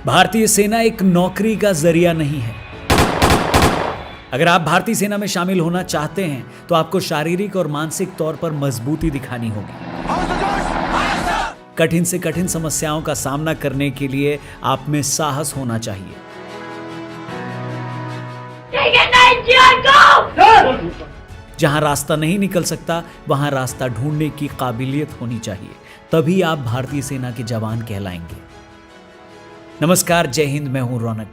भारतीय सेना एक नौकरी का जरिया नहीं है। अगर आप भारतीय सेना में शामिल होना चाहते हैं तो आपको शारीरिक और मानसिक तौर पर मजबूती दिखानी होगी। कठिन से कठिन समस्याओं का सामना करने के लिए आप में साहस होना चाहिए। जहां रास्ता नहीं निकल सकता वहां रास्ता ढूंढने की काबिलियत होनी चाहिए, तभी आप भारतीय सेना के जवान कहलाएंगे। नमस्कार, जय हिंद। मैं हूं रौनक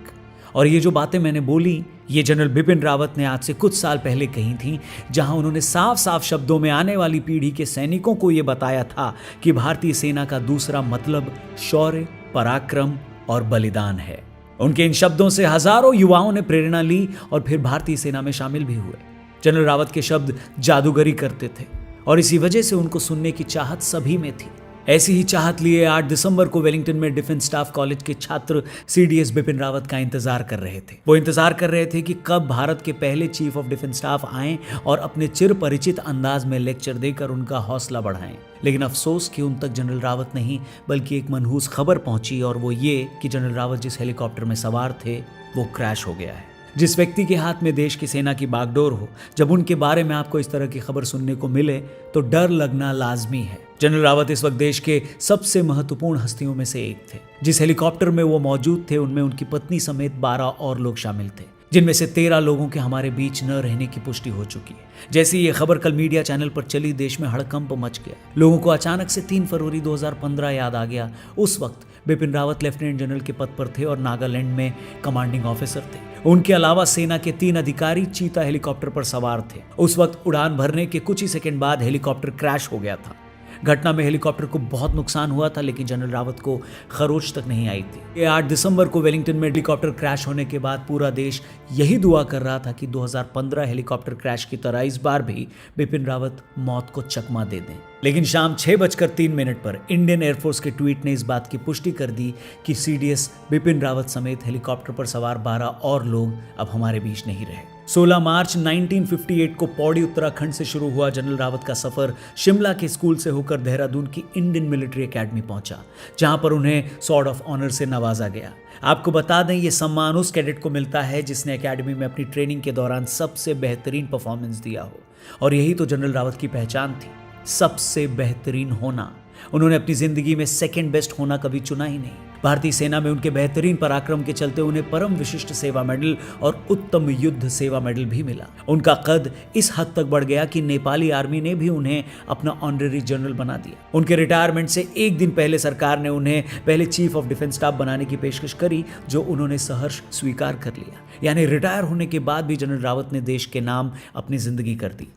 और ये जो बातें मैंने बोली ये जनरल बिपिन रावत ने आज से कुछ साल पहले कही थी, जहां उन्होंने साफ साफ शब्दों में आने वाली पीढ़ी के सैनिकों को यह बताया था कि भारतीय सेना का दूसरा मतलब शौर्य, पराक्रम और बलिदान है। उनके इन शब्दों से हजारों युवाओं ने प्रेरणा ली और फिर भारतीय सेना में शामिल भी हुए। जनरल रावत के शब्द जादूगरी करते थे और इसी वजह से उनको सुनने की चाहत सभी में थी। ऐसी ही चाहत लिए 8 दिसंबर को वेलिंगटन में डिफेंस स्टाफ कॉलेज के छात्र सीडीएस बिपिन रावत का इंतजार कर रहे थे। वो इंतजार कर रहे थे कि कब भारत के पहले चीफ ऑफ डिफेंस स्टाफ आएं और अपने चिर परिचित अंदाज में लेक्चर देकर उनका हौसला बढ़ाएं। लेकिन अफसोस कि उन तक जनरल रावत नहीं बल्कि एक मनहूस खबर पहुंची, और वो ये कि जनरल रावत जिस हेलीकॉप्टर में सवार थे वो क्रैश हो गया है। जिस व्यक्ति के हाथ में देश की सेना की बागडोर हो, जब उनके बारे में आपको इस तरह की खबर सुनने को मिले तो डर लगना लाजमी है। जनरल रावत इस वक्त देश के सबसे महत्वपूर्ण हस्तियों में से एक थे। जिस हेलीकॉप्टर में वो मौजूद थे उनमें उनकी पत्नी समेत 12 और लोग शामिल थे, जिनमें से 13 लोगों के हमारे बीच न रहने की पुष्टि हो चुकी है। जैसे ये खबर कल मीडिया चैनल पर चली, देश में हड़कंप मच गया। लोगों को अचानक से 3 फरवरी 2015 याद आ गया। उस वक्त बिपिन रावत लेफ्टिनेंट जनरल के पद पर थे और नागालैंड में कमांडिंग ऑफिसर थे। उनके अलावा सेना के 3 अधिकारी चीता हेलीकॉप्टर पर सवार थे। उस वक्त उड़ान भरने के कुछ ही सेकंड बाद हेलीकॉप्टर क्रैश हो गया था। घटना में हेलीकॉप्टर को बहुत नुकसान हुआ था, लेकिन जनरल रावत को खरोच तक नहीं आई थी। ये 8 दिसंबर को वेलिंगटन में हेलीकॉप्टर क्रैश होने के बाद पूरा देश यही दुआ कर रहा था कि 2015 हेलीकॉप्टर क्रैश की तरह इस बार भी बिपिन रावत मौत को चकमा दे दें। लेकिन शाम 6:03 पर इंडियन एयरफोर्स के ट्वीट ने इस बात की पुष्टि कर दी कि सीडीएस बिपिन रावत समेत हेलीकॉप्टर पर सवार 12 और लोग अब हमारे बीच नहीं रहे। 16 मार्च 1958 को पौड़ी उत्तराखंड से शुरू हुआ जनरल रावत का सफर शिमला के स्कूल से होकर देहरादून की इंडियन मिलिट्री एकेडमी पहुंचा, जहां पर उन्हें सॉर्ड ऑफ ऑनर से नवाजा गया। आपको बता दें, यह सम्मान उस कैडेट को मिलता है जिसने एकेडमी में अपनी ट्रेनिंग के दौरान सबसे बेहतरीन परफॉर्मेंस दिया हो, और यही तो जनरल रावत की पहचान थी, सबसे बेहतरीन होना। उन्होंने अपनी जिंदगी में सेकंड बेस्ट होना कभी चुना ही नहीं। भारतीय सेना में उनके बेहतरीन पराक्रम के चलते उन्हें परम विशिष्ट सेवा मेडल और उत्तम युद्ध सेवा मेडल भी मिला। उनका कद इस हद तक बढ़ गया कि नेपाली आर्मी ने भी उन्हें अपना ऑनरेरी जनरल बना दिया। उनके रिटायरमेंट से एक दिन पहले सरकार ने उन्हें पहले चीफ ऑफ डिफेंस स्टाफ बनाने की पेशकश करी, जो उन्होंने सहर्ष स्वीकार कर लिया। यानी रिटायर होने के बाद भी जनरल रावत ने देश के नाम अपनी जिंदगी कर दी।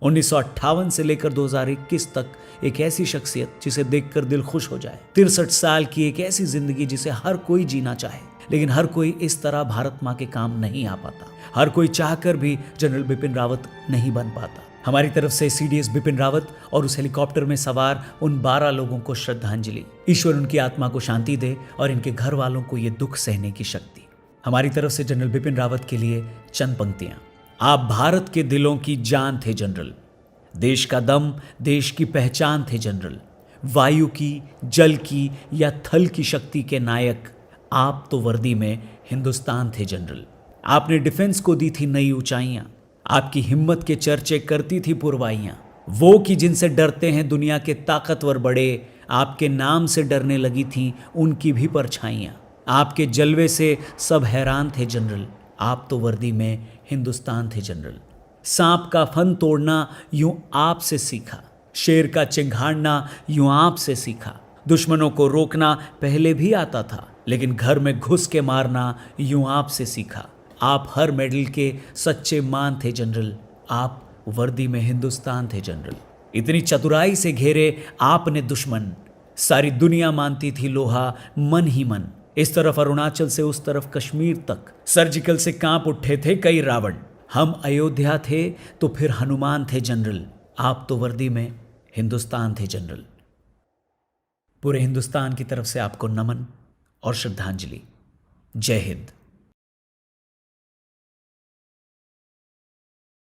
1958 से लेकर 2021 तक एक ऐसी शख्सियत जिसे देखकर दिल खुश हो जाए। 63 साल की एक ऐसी जिंदगी जिसे हर कोई जीना चाहे, लेकिन हर कोई इस तरह भारत माँ के काम नहीं आ पाता। हर कोई चाहकर भी जनरल बिपिन रावत नहीं बन पाता। हमारी तरफ से सीडीएस बिपिन रावत और उस हेलीकॉप्टर में सवार उन 12 लोगों को श्रद्धांजलि। ईश्वर उनकी आत्मा को शांति दे और इनके घर वालों को ये दुख सहने की शक्ति। हमारी तरफ से जनरल बिपिन रावत के लिए चंद पंक्तियां। आप भारत के दिलों की जान थे जनरल, देश का दम, देश की पहचान थे जनरल, वायु की, जल की या थल की शक्ति के नायक। आप तो वर्दी में हिंदुस्तान थे जनरल। आपने डिफेंस को दी थी नई ऊंचाइयां, आपकी हिम्मत के चर्चे करती थी पुरवाइयां। वो कि जिनसे डरते हैं दुनिया के ताकतवर बड़े, आपके नाम से डरने लगी थी उनकी भी परछाइयां। आपके जलवे से सब हैरान थे जनरल, आप तो वर्दी में हिंदुस्तान थे जनरल। सांप का फन तोड़ना यूं आपसे सीखा, शेर का चिंघाड़ना यूं आपसे सीखा। दुश्मनों को रोकना पहले भी आता था, लेकिन घर में घुस के मारना यूं आपसे सीखा। आप हर मेडल के सच्चे मान थे जनरल, आप वर्दी में हिंदुस्तान थे जनरल। इतनी चतुराई से घेरे आपने दुश्मन, सारी दुनिया मानती थी लोहा मन ही मन। इस तरफ अरुणाचल से उस तरफ कश्मीर तक सर्जिकल से कांप उठे थे कई रावण। हम अयोध्या थे तो फिर हनुमान थे जनरल, आप तो वर्दी में हिंदुस्तान थे जनरल। पूरे हिंदुस्तान की तरफ से आपको नमन और श्रद्धांजलि। जय हिंद।